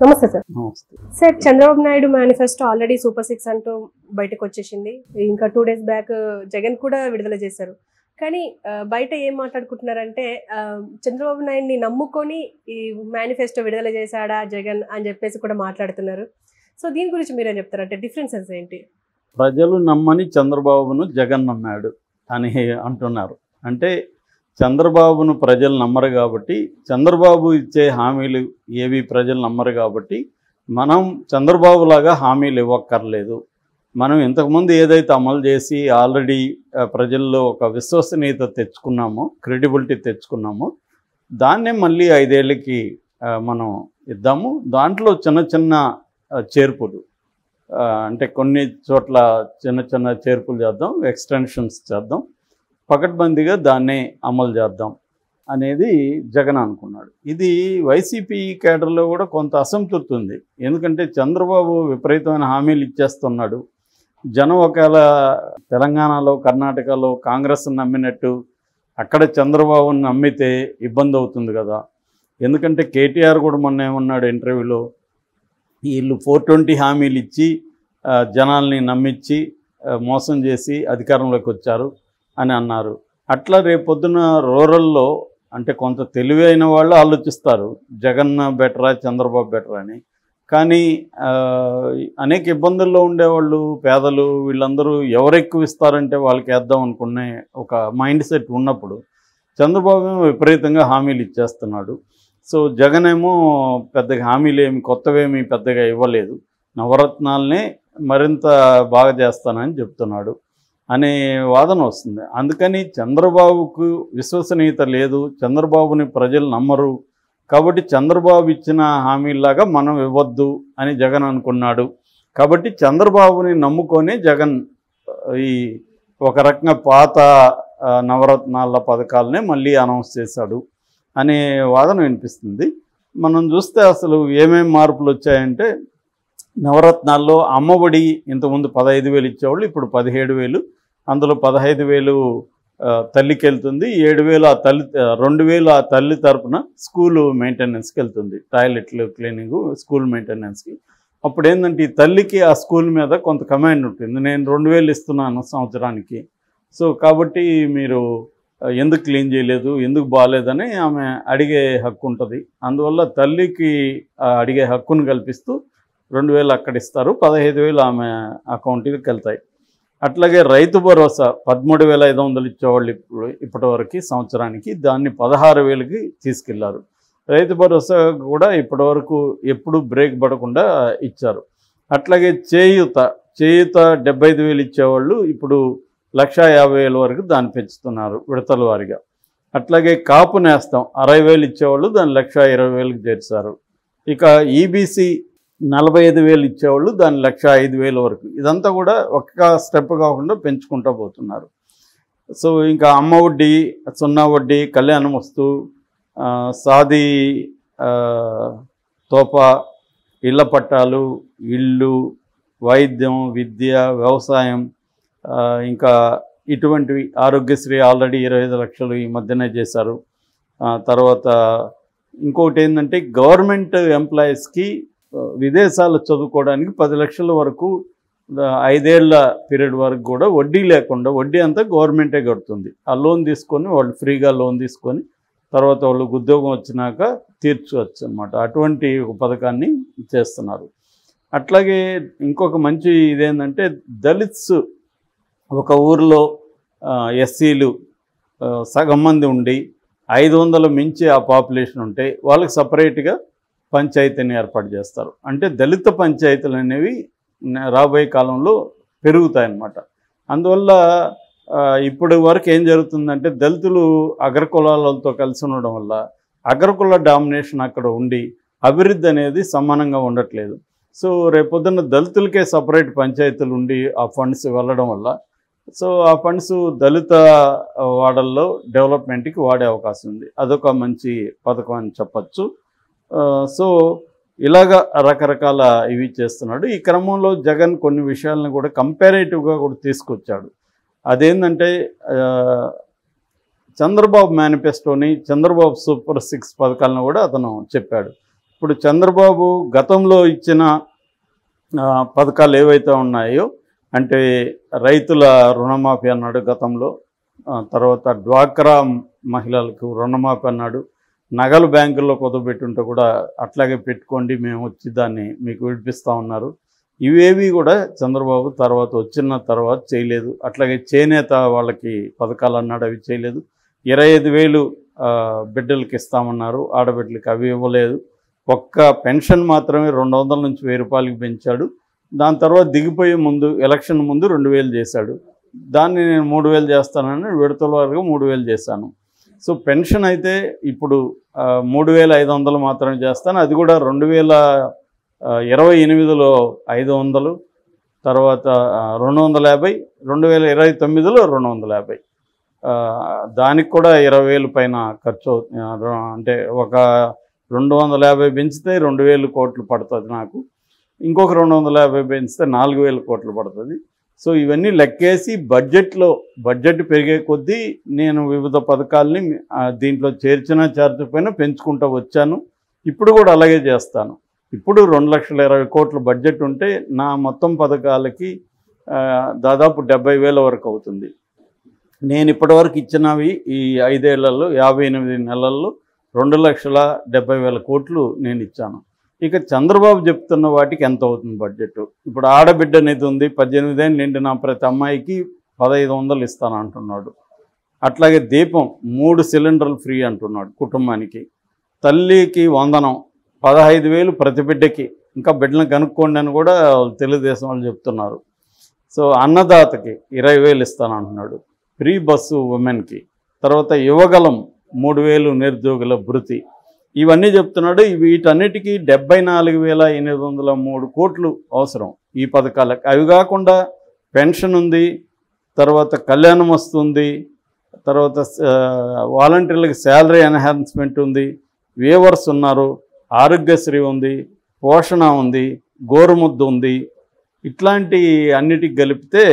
నమస్తే సార్. నమస్తే. Sir, Chandrababu Naidu manifesto already super 6 అంటూ బయటకు వచ్చేసింది. ఇంకా 2 days బ్యాక్ జగన్ కూడా విడుదల చేశారు. కానీ బయట ఏం మాట్లాడుకుంటున్నారంటే చంద్రబాబు నాయుడిని నమ్ముకొని ఈ మేనిఫెస్టో విడుదల చేశాడా జగన్ అని చెప్పేసి కూడా మాట్లాడుతున్నారు. సో దీని గురించి మీరేం చెప్తారు? అంటే డిఫరెన్సెస్ ఏంటి? ప్రజలు నమ్మని చంద్రబాబును జగన్ నమ్మాడు అని అంటున్నారు. అంటే చంద్రబాబును ప్రజలు నమ్మరు కాబట్టి, చంద్రబాబు ఇచ్చే హామీలు ఏవి ప్రజలు నమ్మరు కాబట్టి మనం చంద్రబాబు లాగా హామీలు ఇవ్వక్కర్లేదు. మనం ఇంతకుముందు ఏదైతే అమలు చేసి ఆల్రెడీ ప్రజల్లో ఒక విశ్వసనీయత తెచ్చుకున్నామో, క్రెడిబిలిటీ తెచ్చుకున్నామో, దాన్నే మళ్ళీ 5 ఏళ్ళకి మనం ఇద్దాము. దాంట్లో చిన్న చిన్న చేర్పులు, అంటే కొన్ని చోట్ల చిన్న చిన్న చేర్పులు చేద్దాం, ఎక్స్టెన్షన్స్ చేద్దాం, పకడ్బందీగా దాన్నే అమలు చేద్దాం అనేది జగన్ అనుకున్నాడు. ఇది వైసీపీ కేడర్లో కూడా కొంత అసంతృప్తి ఉంది. ఎందుకంటే చంద్రబాబు విపరీతమైన హామీలు ఇచ్చేస్తున్నాడు. జనం ఒకవేళ తెలంగాణలో, కర్ణాటకలో కాంగ్రెస్ నమ్మినట్టు అక్కడ చంద్రబాబుని నమ్మితే ఇబ్బంది అవుతుంది కదా. ఎందుకంటే కేటీఆర్ కూడా మొన్న ఏమన్నాడు ఇంటర్వ్యూలో, వీళ్ళు 420 హామీలు ఇచ్చి జనాల్ని నమ్మించి మోసం చేసి అధికారంలోకి వచ్చారు అని అన్నారు. అట్లా రేపొద్దున రూరల్లో అంటే కొంత తెలివైన వాళ్ళు ఆలోచిస్తారు జగన్ బెటరా చంద్రబాబు బెటరా అని. కానీ అనేక ఇబ్బందుల్లో ఉండేవాళ్ళు, పేదలు, వీళ్ళందరూ ఎవరు ఎక్కువ ఇస్తారంటే వాళ్ళకి వేద్దాం అనుకునే ఒక మైండ్ సెట్ ఉన్నప్పుడు చంద్రబాబు ఏమో విపరీతంగా హామీలు ఇచ్చేస్తున్నాడు. సో జగన్ ఏమో పెద్దగా హామీలు ఏమి కొత్తవేమీ పెద్దగా ఇవ్వలేదు, నవరత్నాలనే మరింత బాగా చేస్తానని చెప్తున్నాడు అనే వాదన వస్తుంది. అందుకని చంద్రబాబుకు విశ్వసనీయత లేదు, చంద్రబాబుని ప్రజలు నమ్మరు కాబట్టి చంద్రబాబు ఇచ్చిన హామీలాగా మనం ఇవ్వద్దు అని జగన్ అనుకున్నాడు. కాబట్టి చంద్రబాబుని నమ్ముకొని జగన్ ఈ ఒక రకంగా పాత నవరత్నాల పథకాలనే మళ్ళీ అనౌన్స్ చేశాడు అనే వాదన వినిపిస్తుంది. మనం చూస్తే అసలు ఏమేమి మార్పులు వచ్చాయంటే, నవరత్నాల్లో అమ్మఒడి ఇంతకుముందు 15,000 ఇచ్చేవాళ్ళు, ఇప్పుడు 17,000. అందులో 15,000 తల్లికి వెళ్తుంది, 7,000 ఆ తల్లి, 2,000 ఆ తల్లి తరపున స్కూలు మెయింటెనెన్స్కి వెళ్తుంది, టాయిలెట్లు క్లీనింగు, స్కూల్ మెయింటెనెన్స్కి. అప్పుడు ఏంటంటే ఈ తల్లికి ఆ స్కూల్ మీద కొంత కమాండ్ ఉంటుంది. నేను 2,000 ఇస్తున్నాను సంవత్సరానికి, సో కాబట్టి మీరు ఎందుకు క్లీన్ చేయలేదు, ఎందుకు బాగాలేదని ఆమె అడిగే హక్కు ఉంటుంది. అందువల్ల తల్లికి అడిగే హక్కును కల్పిస్తూ 2,000 అక్కడ ఇస్తారు, 15,000 ఆమె అకౌంట్కి వెళ్తాయి. అట్లాగే రైతు భరోసా 13,500 ఇచ్చేవాళ్ళు ఇప్పటివరకు సంవత్సరానికి, దాన్ని 16,000కి తీసుకెళ్లారు. రైతు భరోసా కూడా ఇప్పటివరకు ఎప్పుడు బ్రేక్ పడకుండా ఇచ్చారు. అట్లాగే చేయూత 75,000 ఇచ్చేవాళ్ళు ఇప్పుడు 1,50,000 వరకు దాన్ని పెంచుతున్నారు విడతల వారిగా. అట్లాగే కాపు నేస్తం 60,000 ఇచ్చేవాళ్ళు దాన్ని 1,20,000కి చేర్చారు. ఇక ఈబీసీ 45,000 ఇచ్చేవాళ్ళు దాన్ని 1,05,000 వరకు. ఇదంతా కూడా ఒక్క స్టెప్ కాకుండా పెంచుకుంటూ పోతున్నారు. సో ఇంకా అమ్మ వడ్డీ, 0 వడ్డీ, కళ్యాణం వస్తు, సాది తోపా, ఇళ్ల పట్టాలు, ఇళ్ళు, వైద్యం, విద్య, వ్యవసాయం, ఇంకా ఇటువంటివి, ఆరోగ్యశ్రీ ఆల్రెడీ 25 లక్షలు ఈ మధ్యనే చేశారు. తర్వాత ఇంకొకటి ఏంటంటే గవర్నమెంట్ ఎంప్లాయీస్కి విదేశాలు చదువుకోవడానికి 10 లక్షల వరకు 5 ఏళ్ల పీరియడ్ వరకు కూడా వడ్డీ లేకుండా, వడ్డీ అంతా గవర్నమెంటే కడుతుంది, ఆ లోన్ తీసుకొని వాళ్ళు ఫ్రీగా లోన్ తీసుకొని తర్వాత వాళ్ళకి ఉద్యోగం వచ్చినాక తీర్చవచ్చు అన్నమాట. అటువంటి ఒక పథకాన్ని చేస్తున్నారు. అట్లాగే ఇంకొక మంచి ఇదేంటంటే దళిత్స్ ఒక ఊరిలో ఎస్సీలు సగం మంది ఉండి 500 మించి ఆ పాపులేషన్ ఉంటే వాళ్ళకి సపరేట్గా పంచాయతీని ఏర్పాటు చేస్తారు. అంటే దళిత పంచాయతీలు అనేవి రాబోయే కాలంలో పెరుగుతాయన్నమాట. అందువల్ల ఇప్పటి వరకు ఏం జరుగుతుందంటే దళితులు అగ్రకులాలతో కలిసి ఉండడం వల్ల అగ్రకుల డామినేషన్ అక్కడ ఉండి అభివృద్ధి అనేది సమానంగా ఉండట్లేదు. సో రేపొద్దున్న దళితులకే సపరేట్ పంచాయతీలు ఉండి ఆ ఫండ్స్ వెళ్ళడం వల్ల, సో ఆ ఫండ్స్ దళిత వాడల్లో డెవలప్మెంట్కి వాడే అవకాశం ఉంది. అదొక మంచి పథకం అని చెప్పచ్చు. సో ఇలాగా రకరకాల ఇవి చేస్తున్నాడు. ఈ క్రమంలో జగన్ కొన్ని విషయాలను కూడా కంపారేటివ్గా కూడా తీసుకొచ్చాడు. అదేంటంటే చంద్రబాబు మేనిఫెస్టోని, చంద్రబాబు సూపర్ 6 పథకాలను కూడా అతను చెప్పాడు. ఇప్పుడు చంద్రబాబు గతంలో ఇచ్చిన పథకాలు ఏవైతే ఉన్నాయో, అంటే రైతుల రుణమాఫీ అన్నాడు గతంలో, తర్వాత డ్వాక్రా మహిళలకు రుణమాఫీ అన్నాడు, నగలు బ్యాంకుల్లో కుదబెట్టుంటే కూడా అట్లాగే పెట్టుకోండి మేము వచ్చి దాన్ని మీకు విడిపిస్తూ ఉన్నారు. ఇవేవి కూడా చంద్రబాబు వచ్చిన తర్వాత చేయలేదు. అట్లాగే చేనేత వాళ్ళకి పథకాలు అన్నాడు, అవి చేయలేదు. 25,000 బిడ్డలకి ఇస్తామన్నారు, ఆడబిడ్డలకి, అవి ఇవ్వలేదు. ఒక్క పెన్షన్ మాత్రమే 200 నుంచి 1000 రూపాయలకి పెంచాడు. దాని తర్వాత దిగిపోయే ముందు ఎలక్షన్ ముందు 2,000 చేశాడు. దాన్ని నేను 3,000 చేస్తానని విడతల వరకు 3,000 చేశాను. సో పెన్షన్ అయితే ఇప్పుడు 3,500 మాత్రమే చేస్తాను. అది కూడా 2028లో 500, తర్వాత 250, 2029లో 250. దానికి కూడా 20,000 పైన ఖర్చు అవుతుంది. అంటే ఒక 250 పెంచితే 2,000 కోట్లు పడుతుంది నాకు, ఇంకొక 250 పెంచితే 4,000 కోట్లు పడుతుంది. సో ఇవన్నీ లెక్కేసి బడ్జెట్ పెరిగే కొద్దీ నేను వివిధ పథకాలని దీంట్లో చేర్చకపోయినా పెంచుకుంటూ వచ్చాను. ఇప్పుడు కూడా అలాగే చేస్తాను. ఇప్పుడు 2,20,000 కోట్ల బడ్జెట్ ఉంటే నా మొత్తం పథకాలకి దాదాపు 70,000 వరకు అవుతుంది. నేను ఇప్పటివరకు ఇచ్చినవి ఈ 5 ఏళ్లలో 58 నెలల్లో 2,70,000 కోట్లు నేను ఇచ్చాను. ఇక చంద్రబాబు చెప్తున్న వాటికి ఎంత అవుతుంది బడ్జెట్? ఇప్పుడు ఆడబిడ్డ అనేది ఉంది, 18 ఏళ్ళు నిండిన ప్రతి అమ్మాయికి 1,500 ఇస్తాను అంటున్నాడు. అట్లాగే దీపం 3 సిలిండర్లు ఫ్రీ అంటున్నాడు కుటుంబానికి. తల్లికి వందనం 15,000 ప్రతి బిడ్డకి, ఇంకా బిడ్డలను కనుక్కోండి అని కూడా తెలుగుదేశం వాళ్ళు చెప్తున్నారు. సో అన్నదాతకి 20,000 ఇస్తాను అంటున్నాడు. ఫ్రీ బస్సు ఉమెన్కి, తర్వాత యువగలం 3,000 నిరుద్యోగుల భృతి, ఇవన్నీ చెప్తున్నాడు. వీటన్నిటికీ 74,803 కోట్లు అవసరం ఈ పథకాలకు. అవి కాకుండా పెన్షన్ ఉంది, తర్వాత కళ్యాణం వస్తుంది, తర్వాత వాలంటీర్లకు శాలరీ ఎన్హాన్స్మెంట్ ఉంది, వేవర్స్ ఉన్నారు, ఆరోగ్యశ్రీ ఉంది, పోషణ ఉంది, గోరుముద్ద ఉంది. ఇట్లాంటి అన్నిటికి కలిపితే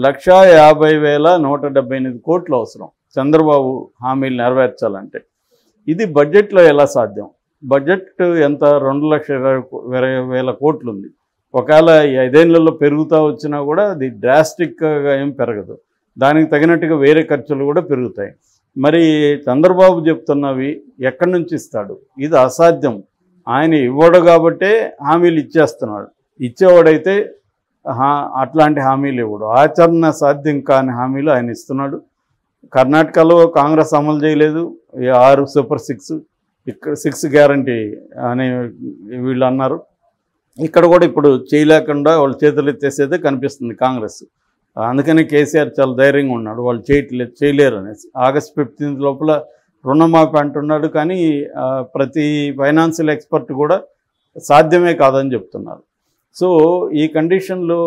1,50,178 కోట్లు అవసరం చంద్రబాబు హామీలు నెరవేర్చాలంటే. ఇది బడ్జెట్లో ఎలా సాధ్యం? బడ్జెట్ ఎంత? 2,20,000 కోట్లు ఉంది. ఒకవేళ 5 ఏళ్లలో పెరుగుతూ వచ్చినా కూడా అది డ్రాస్టిక్గా ఏం పెరగదు. దానికి తగినట్టుగా వేరే ఖర్చులు కూడా పెరుగుతాయి. మరి చంద్రబాబు చెప్తున్నవి ఎక్కడి నుంచి ఇస్తాడు? ఇది అసాధ్యం. ఆయన ఇవ్వడు కాబట్టే హామీలు ఇచ్చేస్తున్నాడు. ఇచ్చేవాడైతే అట్లాంటి హామీలు ఇవ్వడు. ఆచరణ సాధ్యం కాని హామీలు ఆయన ఇస్తున్నాడు. కర్ణాటకలో కాంగ్రెస్ అమలు చేయలేదు 6 సూపర్ 6, ఇక్కడ 6 గ్యారంటీ అని వీళ్ళు అన్నారు. ఇక్కడ కూడా ఇప్పుడు చేయలేకుండా వాళ్ళు చేతులు ఎత్తేసేదే కనిపిస్తుంది కాంగ్రెస్. అందుకని కేసీఆర్ చాలా ధైర్యంగా ఉన్నాడు, వాళ్ళు చేయలేరు అనేసి. ఆగస్టు 15 లోపల రుణమాఫీ అంటున్నాడు, కానీ ప్రతి ఫైనాన్షియల్ ఎక్స్పర్ట్ కూడా సాధ్యమే కాదని చెప్తున్నారు. సో ఈ కండిషన్లో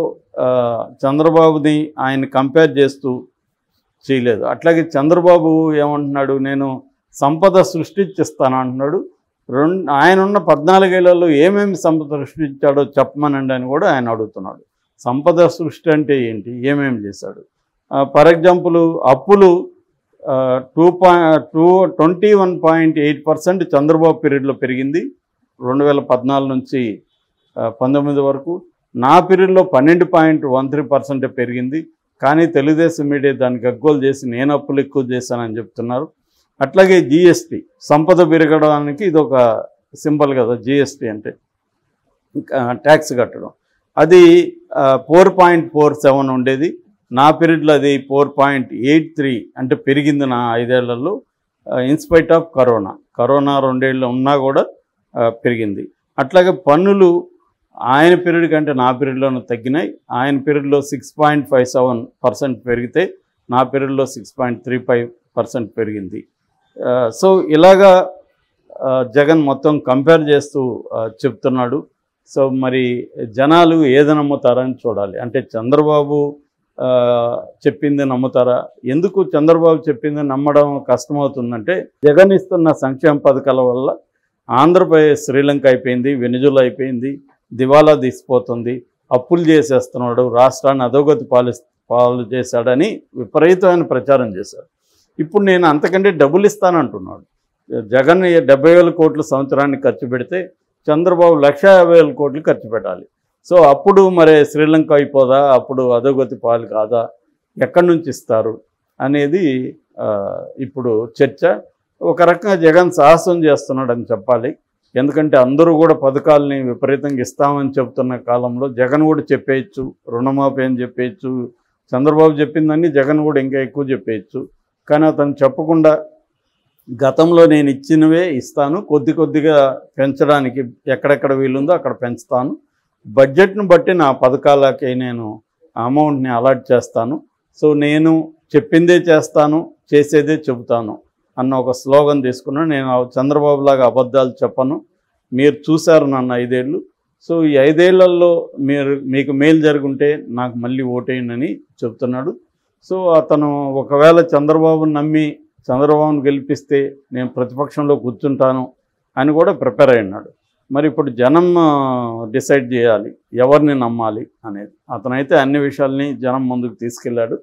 చంద్రబాబుని ఆయన కంపేర్ చేస్తూ చేయలేదు. అట్లాగే చంద్రబాబు ఏమంటున్నాడు, నేను సంపద సృష్టించిస్తాను అంటున్నాడు. ఆయన ఉన్న 14 ఏళ్లలో ఏమేమి సంపద సృష్టించాడో చెప్పమనండి అని కూడా ఆయన అడుగుతున్నాడు. సంపద సృష్టి అంటే ఏంటి, ఏమేమి చేశాడు? ఫర్ ఎగ్జాంపుల్ అప్పులు 21.8% చంద్రబాబు పీరియడ్లో పెరిగింది 2014 నుంచి 19 వరకు. నా పీరియడ్లో 12.13% పెరిగింది. కానీ తెలుగుదేశం మీడియా దాన్ని గగ్గోలు చేసి నేను అప్పులు ఎక్కువ చేశానని చెప్తున్నారు. అట్లాగే జిఎస్టీ, సంపద పెరగడానికి ఇది ఒక సింబల్ కదా జిఎస్టీ అంటే, ట్యాక్స్ కట్టడం. అది 4.47 ఉండేది, నా పీరియడ్లో అది 4.83 అంటే పెరిగింది నా 5 ఏళ్లలో. ఇన్స్పైట్ ఆఫ్ కరోనా 2 ఏళ్ళు ఉన్నా కూడా పెరిగింది. అట్లాగే పన్నులు ఆయన పీరియడ్ కంటే నా పీరియడ్లోనూ తగ్గినాయి. ఆయన పీరియడ్లో 6.57% పెరిగితే నా పీరియడ్లో 6.35% పెరిగింది. సో ఇలాగా జగన్ మొత్తం కంపేర్ చేస్తూ చెప్తున్నాడు. సో మరి జనాలు ఏది నమ్ముతారని చూడాలి. అంటే చంద్రబాబు చెప్పింది నమ్ముతారా? ఎందుకు చంద్రబాబు చెప్పింది నమ్మడం కష్టమవుతుందంటే, జగన్ ఇస్తున్న సంక్షేమ పథకాల వల్ల ఆంధ్రప్రదేశ్ శ్రీలంక అయిపోయింది, వెనిజులా అయిపోయింది, దివాలా తీసిపోతుంది, అప్పులు చేసేస్తున్నాడు, రాష్ట్రాన్ని అధోగతి పాలు చేశాడని విపరీతమైన ప్రచారం చేశారు. ఇప్పుడు నేను అంతకంటే డబ్బులు ఇస్తానంటున్నాడు. జగన్ 70,000 కోట్లు సంవత్సరానికి ఖర్చు పెడితే చంద్రబాబు 1,50,000 కోట్లు ఖర్చు పెట్టాలి. సో అప్పుడు మరి శ్రీలంక అయిపోదా, అప్పుడు అధోగతి పాలు కాదా, ఎక్కడి నుంచి ఇస్తారు అనేది ఇప్పుడు చర్చ. ఒక రకంగా జగన్ సాహసం చేస్తున్నాడని చెప్పాలి. ఎందుకంటే అందరూ కూడా పథకాలని విపరీతంగా ఇస్తామని చెబుతున్న కాలంలో జగన్ కూడా చెప్పేయచ్చు, రుణమాఫీ అని చెప్పేయచ్చు, చంద్రబాబు చెప్పిందని జగన్ కూడా ఇంకా ఎక్కువ చెప్పేయచ్చు. కానీ అతను చెప్పకుండా గతంలో నేను ఇచ్చినవే ఇస్తాను, కొద్ది కొద్దిగా పెంచడానికి ఎక్కడెక్కడ వీలుందో అక్కడ పెంచుతాను, బడ్జెట్ను బట్టి నా పథకాలకి నేను అమౌంట్ని అలాట్ చేస్తాను, సో నేను చెప్పిందే చేస్తాను, చేసేదే చెబుతాను అన్న ఒక స్లోగన్ తీసుకున్నాను. నేను చంద్రబాబులాగా అబద్ధాలు చెప్పను, మీరు చూశారు నన్ను 5 ఏళ్ళు, సో ఈ 5 ఏళ్లలో మీకు మేలు జరుగుంటే నాకు మళ్ళీ ఓటేయండి చెప్తున్నాడు. సో అతను ఒకవేళ చంద్రబాబుని నమ్మి చంద్రబాబును గెలిపిస్తే నేను ప్రతిపక్షంలో కూర్చుంటాను అని కూడా ప్రిపేర్ అయినాడు. మరి ఇప్పుడు జనం డిసైడ్ చేయాలి ఎవరిని నమ్మాలి అనేది. అతనైతే అన్ని విషయాల్ని జనం ముందుకు తీసుకెళ్ళాడు.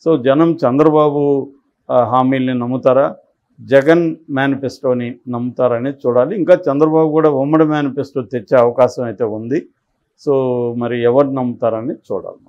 సో జనం చంద్రబాబు హామీల్ని నమ్ముతారా, జగన్ మేనిఫెస్టోని నమ్ముతారనేది చూడాలి. ఇంకా చంద్రబాబు కూడా ఉమ్మడి మేనిఫెస్టో తెచ్చే అవకాశం అయితే ఉంది. సో మరి ఎవరు నమ్ముతారని చూడాలి.